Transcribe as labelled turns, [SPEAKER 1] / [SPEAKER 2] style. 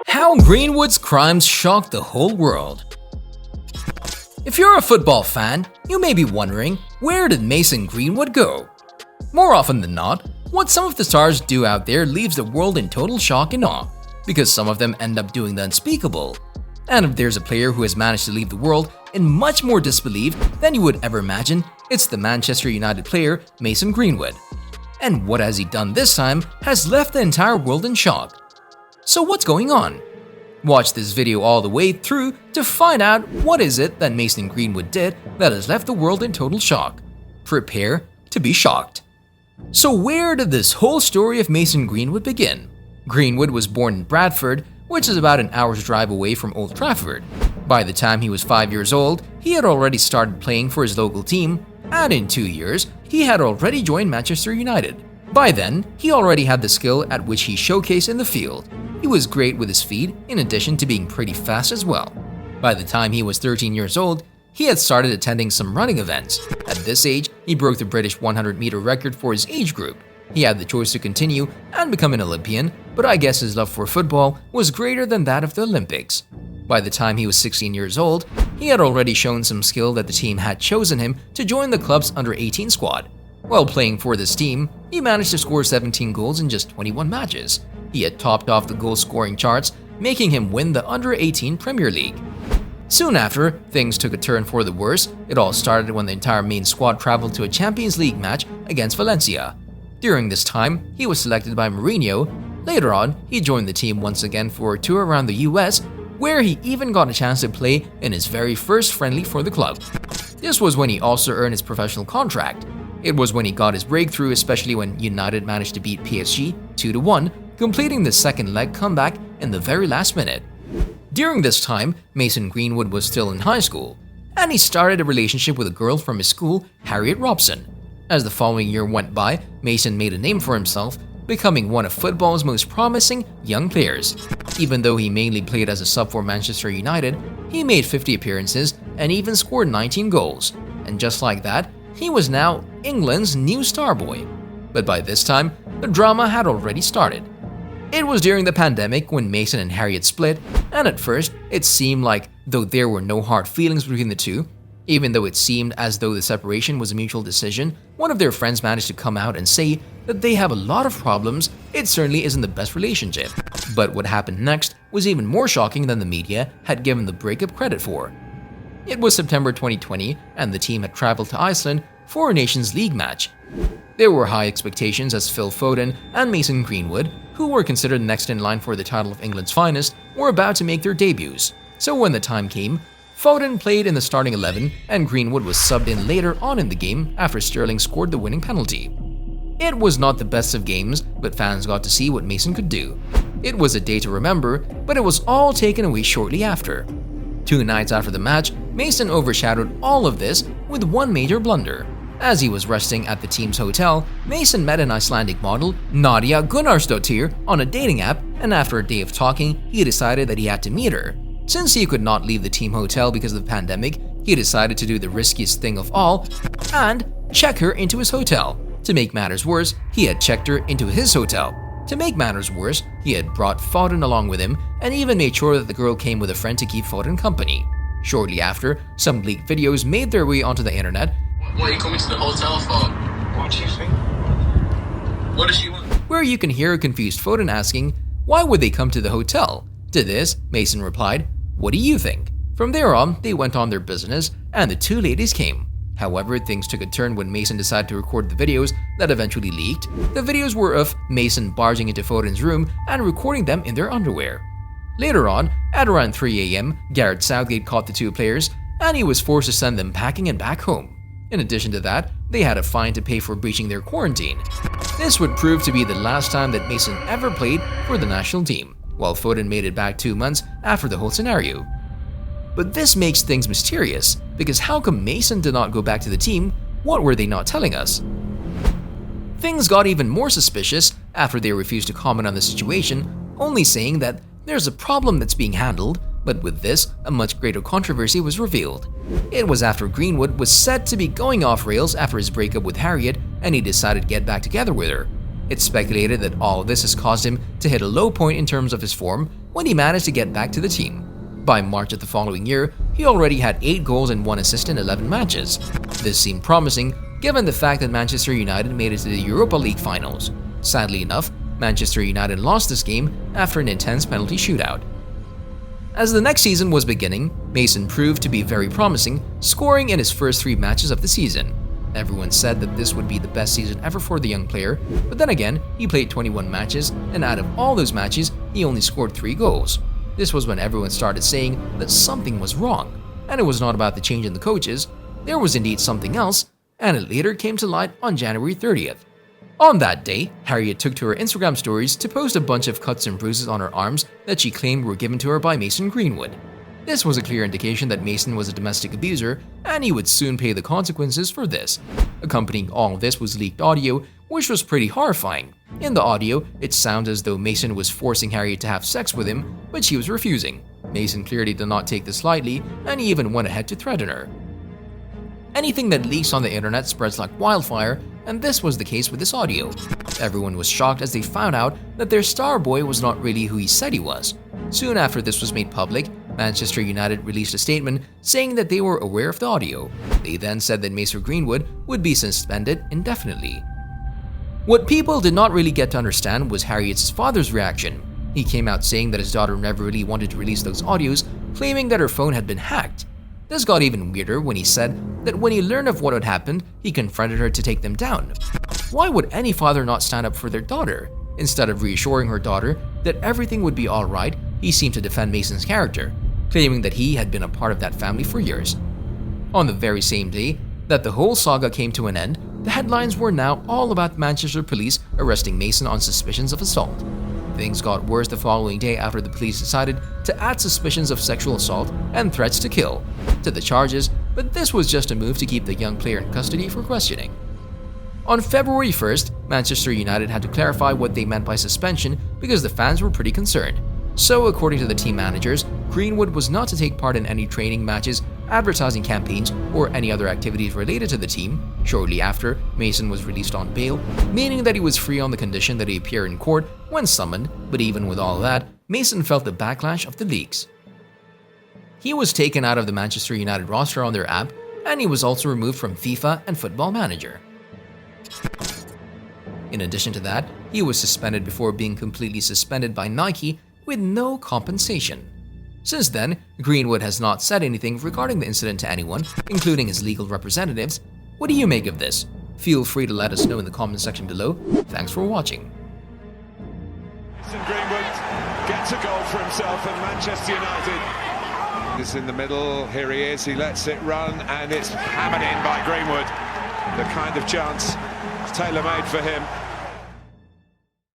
[SPEAKER 1] How Greenwood's crimes shocked the whole world. If you're a football fan, you may be wondering, where did Mason Greenwood go? More often than not, what some of the stars do out there leaves the world in total shock and awe, because some of them end up doing the unspeakable. And if there's a player who has managed to leave the world in much more disbelief than you would ever imagine, it's the Manchester United player Mason Greenwood. And what has he done this time has left the entire world in shock. So what's going on? Watch this video all the way through to find out what is it that Mason Greenwood did that has left the world in total shock. Prepare to be shocked. So where did this whole story of Mason Greenwood begin? Greenwood was born in Bradford, which is about an hour's drive away from Old Trafford. By the time he was 5 years old, he had already started playing for his local team, and in 2 years, he had already joined Manchester United. By then, he already had the skill at which he showcased in the field. He was great with his feet, in addition to being pretty fast as well. By the time he was 13 years old, he had started attending some running events. At this age, he broke the British 100-meter record for his age group. He had the choice to continue and become an Olympian, but I guess his love for football was greater than that of the Olympics. By the time he was 16 years old, he had already shown some skill that the team had chosen him to join the club's under-18 squad. While playing for this team, he managed to score 17 goals in just 21 matches. He had topped off the goal-scoring charts, making him win the under-18 Premier League. Soon after, things took a turn for the worse. It all started when the entire main squad traveled to a Champions League match against Valencia. During this time, he was selected by Mourinho. Later on, he joined the team once again for a tour around the US, where he even got a chance to play in his very first friendly for the club. This was when he also earned his professional contract. It was when he got his breakthrough, especially when United managed to beat PSG 2-1, completing the second leg comeback in the very last minute. During this time, Mason Greenwood was still in high school, and he started a relationship with a girl from his school, Harriet Robson. As the following year went by, Mason made a name for himself, becoming one of football's most promising young players. Even though he mainly played as a sub for Manchester United, he made 50 appearances and even scored 19 goals. And just like that, he was now England's new star boy. But by this time, the drama had already started. It was during the pandemic when Mason and Harriet split, and at first, it seemed like though there were no hard feelings between the two. Even though it seemed as though the separation was a mutual decision, one of their friends managed to come out and say that they have a lot of problems. It certainly isn't the best relationship. But what happened next was even more shocking than the media had given the breakup credit for. It was September 2020, and the team had traveled to Iceland for a Nations League match. There were high expectations as Phil Foden and Mason Greenwood, who were considered next in line for the title of England's finest, were about to make their debuts. So when the time came, Foden played in the starting 11 and Greenwood was subbed in later on in the game after Sterling scored the winning penalty. It was not the best of games, but fans got to see what Mason could do. It was a day to remember, but it was all taken away shortly after. 2 nights after the match, Mason overshadowed all of this with one major blunder. As he was resting at the team's hotel, Mason met an Icelandic model, Nadia Gunnarsdottir, on a dating app, and after a day of talking, he decided that he had to meet her. Since he could not leave the team hotel because of the pandemic, he decided to do the riskiest thing of all and check her into his hotel. To make matters worse, he had checked her into his hotel. To make matters worse, he had brought Foden along with him and even made sure that the girl came with a friend to keep Foden company. Shortly after, some leaked videos made their way onto the internet.
[SPEAKER 2] What are you coming to the hotel for? What do you think? What does she want?
[SPEAKER 1] Where you can hear a confused Foden asking, why would they come to the hotel? To this, Mason replied, what do you think? From there on, they went on their business, and the two ladies came. However, things took a turn when Mason decided to record the videos that eventually leaked. The videos were of Mason barging into Foden's room and recording them in their underwear. Later on, at around 3 a.m., Gareth Southgate caught the two players, and he was forced to send them packing and back home. In addition to that, they had a fine to pay for breaching their quarantine. This would prove to be the last time that Mason ever played for the national team, while Foden made it back 2 months after the whole scenario. But this makes things mysterious, because how come Mason did not go back to the team? What were they not telling us? Things got even more suspicious after they refused to comment on the situation, only saying that there's a problem that's being handled, but with this, a much greater controversy was revealed. It was after Greenwood was said to be going off rails after his breakup with Harriet, and he decided to get back together with her. It's speculated that all of this has caused him to hit a low point in terms of his form when he managed to get back to the team. By March of the following year, he already had 8 goals and 1 assist in 11 matches. This seemed promising given the fact that Manchester United made it to the Europa League finals. Sadly enough, Manchester United lost this game after an intense penalty shootout. As the next season was beginning, Mason proved to be very promising, scoring in his first 3 matches of the season. Everyone said that this would be the best season ever for the young player, but then again, he played 21 matches, and out of all those matches, he only scored 3 goals. This was when everyone started saying that something was wrong, and it was not about the change in the coaches. There was indeed something else, and it later came to light on January 30th. On that day, Harriet took to her Instagram stories to post a bunch of cuts and bruises on her arms that she claimed were given to her by Mason Greenwood. This was a clear indication that Mason was a domestic abuser, and he would soon pay the consequences for this. Accompanying all of this was leaked audio, which was pretty horrifying. In the audio, it sounds as though Mason was forcing Harriet to have sex with him, but she was refusing. Mason clearly did not take this lightly, and he even went ahead to threaten her. Anything that leaks on the internet spreads like wildfire, and this was the case with this audio. Everyone was shocked as they found out that their star boy was not really who he said he was. Soon after this was made public, Manchester United released a statement saying that they were aware of the audio. They then said that Mason Greenwood would be suspended indefinitely. What people did not really get to understand was Harriet's father's reaction. He came out saying that his daughter never really wanted to release those audios, claiming that her phone had been hacked. This got even weirder when he said that when he learned of what had happened, he confronted her to take them down. Why would any father not stand up for their daughter? Instead of reassuring her daughter that everything would be alright, he seemed to defend Mason's character, claiming that he had been a part of that family for years. On the very same day that the whole saga came to an end, the headlines were now all about Manchester police arresting Mason on suspicions of assault. Things got worse the following day after the police decided to add suspicions of sexual assault and threats to kill to the charges, but this was just a move to keep the young player in custody for questioning. On February 1st, Manchester United had to clarify what they meant by suspension because the fans were pretty concerned. So, according to the team managers, Greenwood was not to take part in any training matches, advertising campaigns, or any other activities related to the team. Shortly after, Mason was released on bail, meaning that he was free on the condition that he appear in court when summoned, but even with all that, Mason felt the backlash of the leaks. He was taken out of the Manchester United roster on their app, and he was also removed from FIFA and Football Manager. In addition to that, he was suspended before being completely suspended by Nike with no compensation. Since then, Greenwood has not said anything regarding the incident to anyone, including his legal representatives. What do you make of this? Feel free to let us know in the comment section below. Thanks for watching.
[SPEAKER 3] Mason Greenwood gets a goal for himself and Manchester United. Is in the middle, here he is, he lets it run and it's hammered in by Greenwood. The kind of chance tailor-made for him.